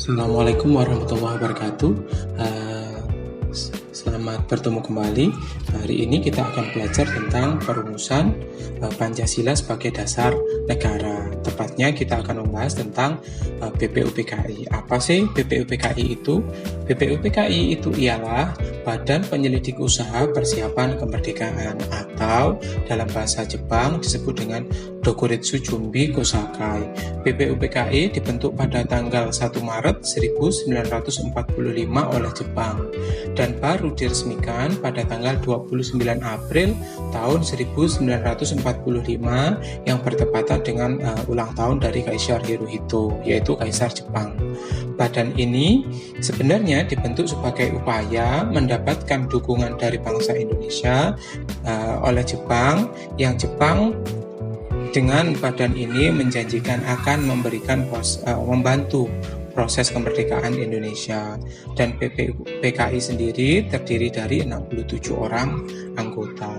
Assalamualaikum warahmatullahi wabarakatuh. Selamat bertemu kembali. Hari ini kita akan belajar tentang perumusan Pancasila sebagai dasar negara. Tepatnya kita akan membahas tentang BPUPKI. Apa sih BPUPKI itu? BPUPKI itu ialah Badan Penyelidik Usaha Persiapan Kemerdekaan, atau dalam bahasa Jepang disebut dengan Dokuritsu Jumbi Kosakai. BPUPKI dibentuk pada tanggal 1 Maret 1945 oleh Jepang dan baru diresmikan pada tanggal 29 April tahun 1945 yang bertepatan dengan ulang tahun dari Kaisar Hirohito, yaitu Kaisar Jepang. Badan ini sebenarnya dibentuk sebagai upaya mendapatkan dukungan dari bangsa Indonesia oleh Jepang, yang Jepang dengan badan ini menjanjikan akan membantu proses kemerdekaan Indonesia. Dan BPUPKI sendiri terdiri dari 67 orang anggota.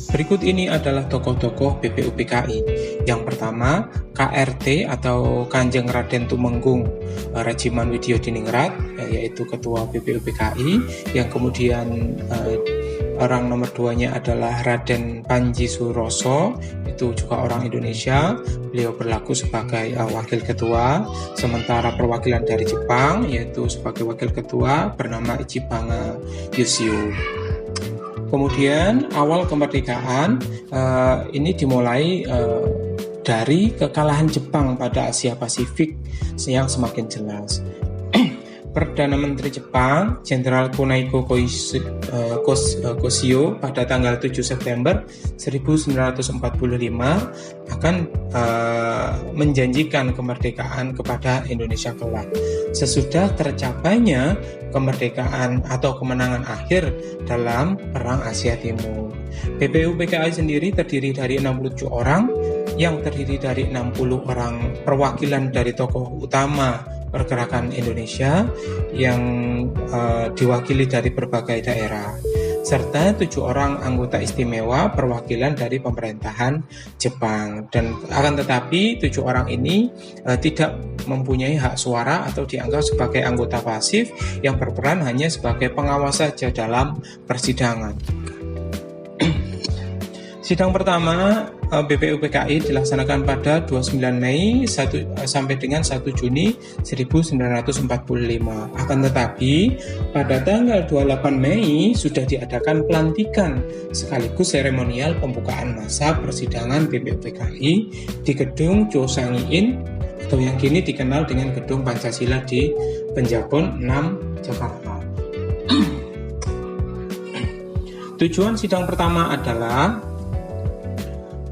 Berikut ini adalah tokoh-tokoh BPUPKI. Yang pertama, KRT atau Kanjeng Raden Tumenggung Regiman Widyodiningrat, yaitu ketua BPUPKI. Yang kemudian orang nomor 2-nya adalah Raden Panji Suroso, itu juga orang Indonesia. Beliau berlaku sebagai wakil ketua, sementara perwakilan dari Jepang yaitu sebagai wakil ketua bernama Ichibanga Yoshio. Kemudian awal kemerdekaan ini dimulai dari kekalahan Jepang pada Asia Pasifik yang semakin jelas. Perdana Menteri Jepang, Jenderal Kunihiko Koshio pada tanggal 7 September 1945 akan menjanjikan kemerdekaan kepada Indonesia kelak. Sesudah tercapainya kemerdekaan atau kemenangan akhir dalam Perang Asia Timur. BPUPKI sendiri terdiri dari 67 orang, yang terdiri dari 60 orang perwakilan dari tokoh utama pergerakan Indonesia yang diwakili dari berbagai daerah, serta 7 orang anggota istimewa perwakilan dari pemerintahan Jepang. Dan akan tetapi 7 orang ini tidak mempunyai hak suara atau dianggap sebagai anggota pasif yang berperan hanya sebagai pengawas saja dalam persidangan. Sidang pertama BPUPKI dilaksanakan pada 29 Mei sampai dengan 1 Juni 1945. Akan tetapi pada tanggal 28 Mei sudah diadakan pelantikan sekaligus seremonial pembukaan masa persidangan BPUPKI di Gedung Chosangiin, atau yang kini dikenal dengan Gedung Pancasila di Penjagon 6, Jakarta. Tujuan sidang pertama adalah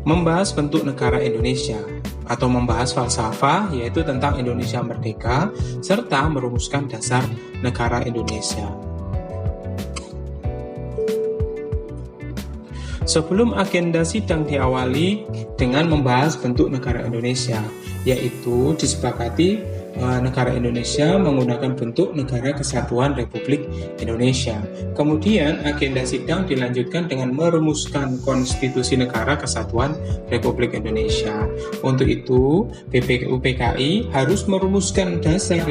membahas bentuk negara Indonesia atau membahas falsafah, yaitu tentang Indonesia merdeka, serta merumuskan dasar negara Indonesia. Sebelum agenda sidang diawali dengan membahas bentuk negara Indonesia, yaitu disepakati negara Indonesia menggunakan bentuk Negara Kesatuan Republik Indonesia. Kemudian agenda sidang dilanjutkan dengan merumuskan Konstitusi Negara Kesatuan Republik Indonesia. Untuk itu, BPUPKI harus merumuskan dasar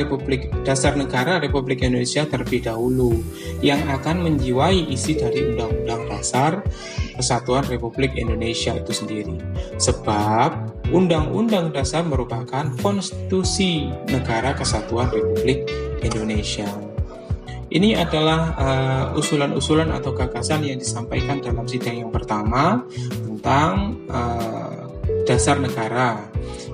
negara Republik Indonesia terlebih dahulu, yang akan menjiwai isi dari Undang-Undang Dasar Kesatuan Republik Indonesia itu sendiri. Sebab Undang-Undang Dasar merupakan konstitusi Negara Kesatuan Republik Indonesia. Ini adalah usulan-usulan atau gagasan yang disampaikan dalam sidang yang pertama tentang dasar negara.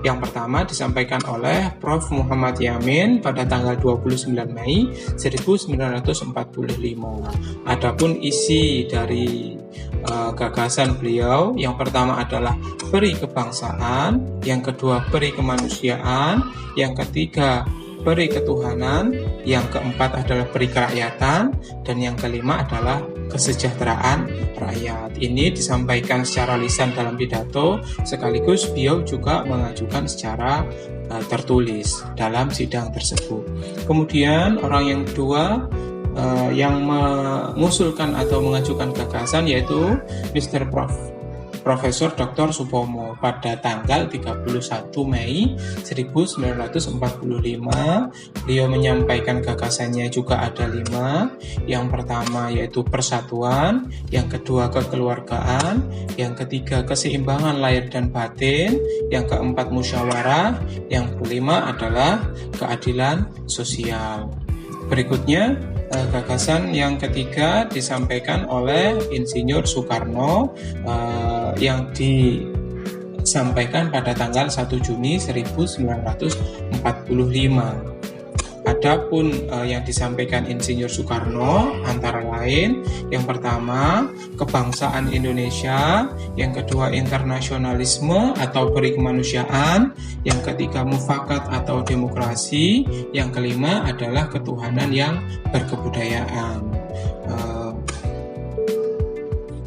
Yang pertama disampaikan oleh Prof. Muhammad Yamin pada tanggal 29 Mei 1945. Adapun isi dari gagasan beliau, yang pertama adalah peri kebangsaan, yang kedua peri kemanusiaan, yang ketiga peri ketuhanan, yang keempat adalah peri kerakyatan, dan yang kelima adalah kesejahteraan rakyat. Ini disampaikan secara lisan dalam pidato, sekaligus beliau juga mengajukan secara tertulis dalam sidang tersebut. Kemudian orang yang kedua yang mengusulkan atau mengajukan gagasan yaitu Mr. Prof. Profesor Dr. Supomo pada tanggal 31 Mei 1945. Beliau menyampaikan gagasannya juga ada 5. Yang pertama yaitu persatuan, yang kedua kekeluargaan, yang ketiga keseimbangan lahir dan batin, yang keempat musyawarah, yang kelima adalah keadilan sosial. Berikutnya, gagasan yang ketiga disampaikan oleh Insinyur Soekarno yang disampaikan pada tanggal 1 Juni 1945. Adapun yang disampaikan Insinyur Soekarno antara lain, yang pertama kebangsaan Indonesia, yang kedua internasionalisme atau perikemanusiaan, yang ketiga mufakat atau demokrasi, yang kelima adalah ketuhanan yang berkebudayaan.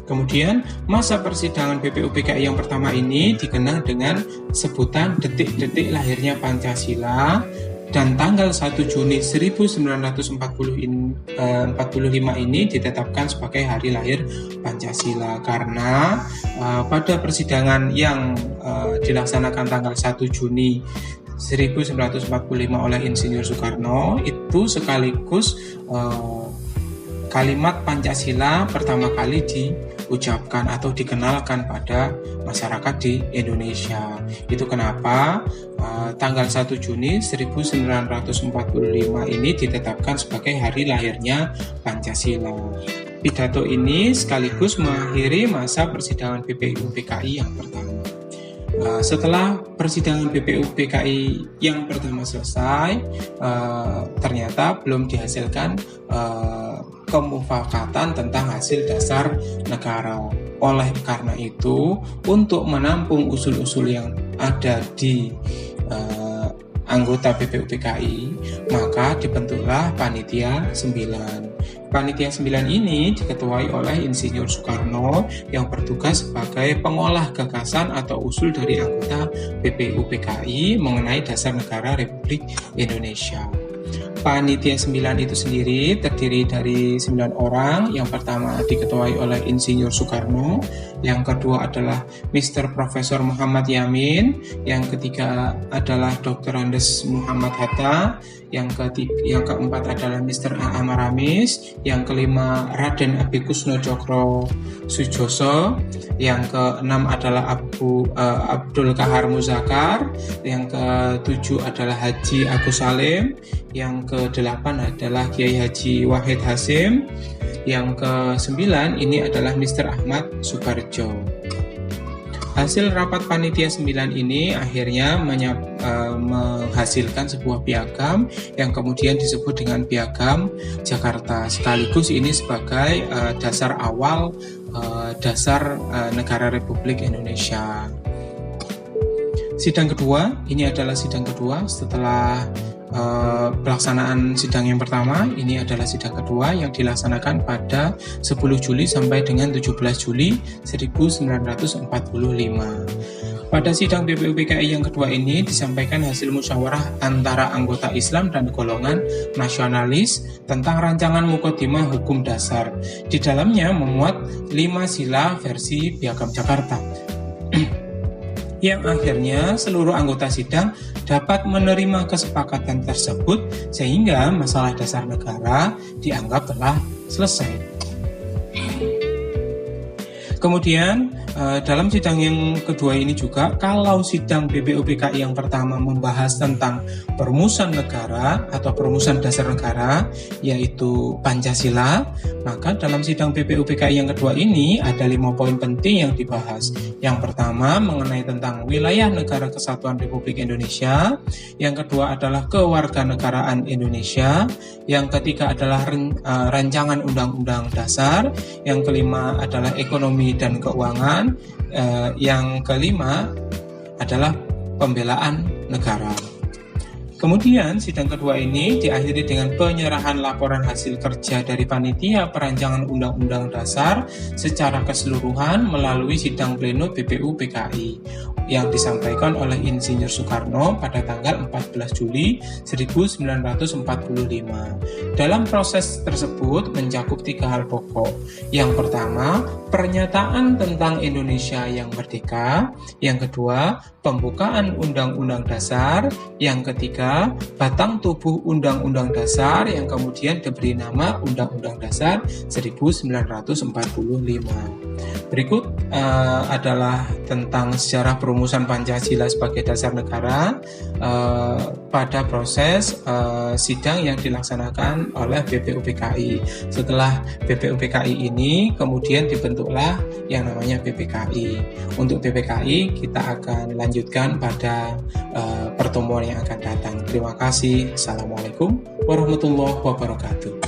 Kemudian masa persidangan BPUPKI yang pertama ini dikenal dengan sebutan detik-detik lahirnya Pancasila. Dan tanggal 1 Juni 1945 ini ditetapkan sebagai hari lahir Pancasila karena pada persidangan yang dilaksanakan tanggal 1 Juni 1945 oleh Insinyur Soekarno itu sekaligus kalimat Pancasila pertama kali diucapkan atau dikenalkan pada masyarakat di Indonesia. Itu kenapa tanggal 1 Juni 1945 ini ditetapkan sebagai hari lahirnya Pancasila. Pidato ini sekaligus mengakhiri masa persidangan BPUPKI yang pertama. Setelah persidangan BPUPKI yang pertama selesai, ternyata belum dihasilkan kemufakatan tentang hasil dasar negara. Oleh karena itu, untuk menampung usul-usul yang ada di anggota BPUPKI, maka dibentuklah Panitia 9. Panitia 9 ini diketuai oleh Insinyur Soekarno yang bertugas sebagai pengolah gagasan atau usul dari anggota BPUPKI mengenai dasar negara Republik Indonesia. Panitia 9 itu sendiri terdiri dari 9 orang. Yang pertama diketuai oleh Insinyur Soekarno, yang kedua adalah Mr. Profesor Muhammad Yamin, yang ketiga adalah Dr. Andes Muhammad Hatta, yang keempat adalah Mr. A. Maramis, yang kelima Raden Abikusno Cokro Sujoso, yang keenam adalah Abdul Kahar Muzakar, yang ketujuh adalah Haji Agus Salim, yang ke-8 adalah Kiai Haji Wahid Hasim, yang ke-9 ini adalah Mr. Ahmad Subarjo. Hasil rapat Panitia 9 ini akhirnya menghasilkan sebuah piagam yang kemudian disebut dengan Piagam Jakarta. Sekaligus ini sebagai dasar awal dasar negara Republik Indonesia. Sidang kedua, ini adalah sidang kedua setelah pelaksanaan sidang yang pertama. Ini adalah sidang kedua yang dilaksanakan pada 10 Juli sampai dengan 17 Juli 1945. Pada sidang BPUPKI yang kedua ini disampaikan hasil musyawarah antara anggota Islam dan golongan nasionalis tentang rancangan Muqaddimah Hukum Dasar. Di dalamnya memuat 5 sila versi Piagam Jakarta. Yang akhirnya seluruh anggota sidang dapat menerima kesepakatan tersebut sehingga masalah dasar negara dianggap telah selesai. Kemudian dalam sidang yang kedua ini juga, kalau sidang BPUPKI yang pertama membahas tentang perumusan negara atau perumusan dasar negara, yaitu Pancasila, maka dalam sidang BPUPKI yang kedua ini ada 5 poin penting yang dibahas. Yang pertama mengenai tentang wilayah negara kesatuan Republik Indonesia, yang kedua adalah kewarganegaraan Indonesia, yang ketiga adalah rancangan undang-undang dasar, yang kelima adalah ekonomi dan keuangan, yang kelima adalah pembelaan negara. Kemudian sidang kedua ini diakhiri dengan penyerahan laporan hasil kerja dari panitia perancangan Undang-Undang Dasar secara keseluruhan melalui sidang pleno BPUPKI yang disampaikan oleh Insinyur Soekarno pada tanggal 14 Juli 1945. Dalam proses tersebut mencakup 3 hal pokok. Yang pertama, pernyataan tentang Indonesia yang merdeka. Yang kedua, pembukaan Undang-Undang Dasar. Yang ketiga, batang tubuh Undang-Undang Dasar yang kemudian diberi nama Undang-Undang Dasar 1945. Berikut adalah tentang sejarah perumusan Pancasila sebagai dasar negara pada proses sidang yang dilaksanakan oleh BPUPKI. Setelah BPUPKI ini kemudian dibentuklah yang namanya PPKI. Untuk PPKI kita akan lanjutkan pada pertemuan yang akan datang. Terima kasih. Assalamualaikum warahmatullahi wabarakatuh.